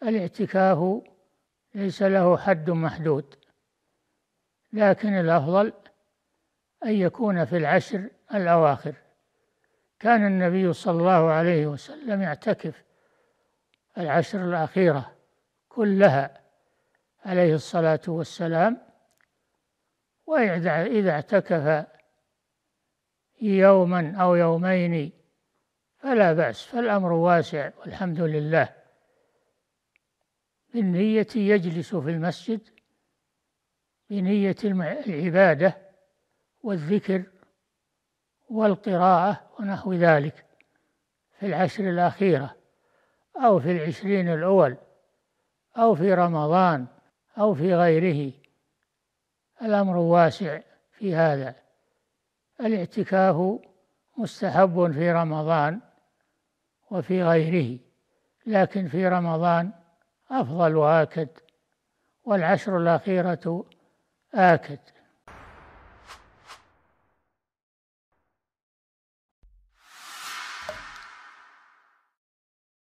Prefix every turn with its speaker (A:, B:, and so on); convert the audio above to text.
A: الاعتكاف ليس له حد محدود، لكن الأفضل أن يكون في العشر الأواخر. كان النبي صلى الله عليه وسلم يعتكف العشر الأخيرة كلها عليه الصلاة والسلام، وإذا اعتكف يوما أو يومين فلا بأس، فالأمر واسع والحمد لله. بالنية يجلس في المسجد بنية العبادة والذكر والقراءة ونحو ذلك في العشر الأخيرة أو في العشرين الأول أو في رمضان أو في غيره، الأمر واسع في هذا. الاعتكاف مستحب في رمضان وفي غيره، لكن في رمضان أفضل وآكد، والعشر الأخيرة آكد.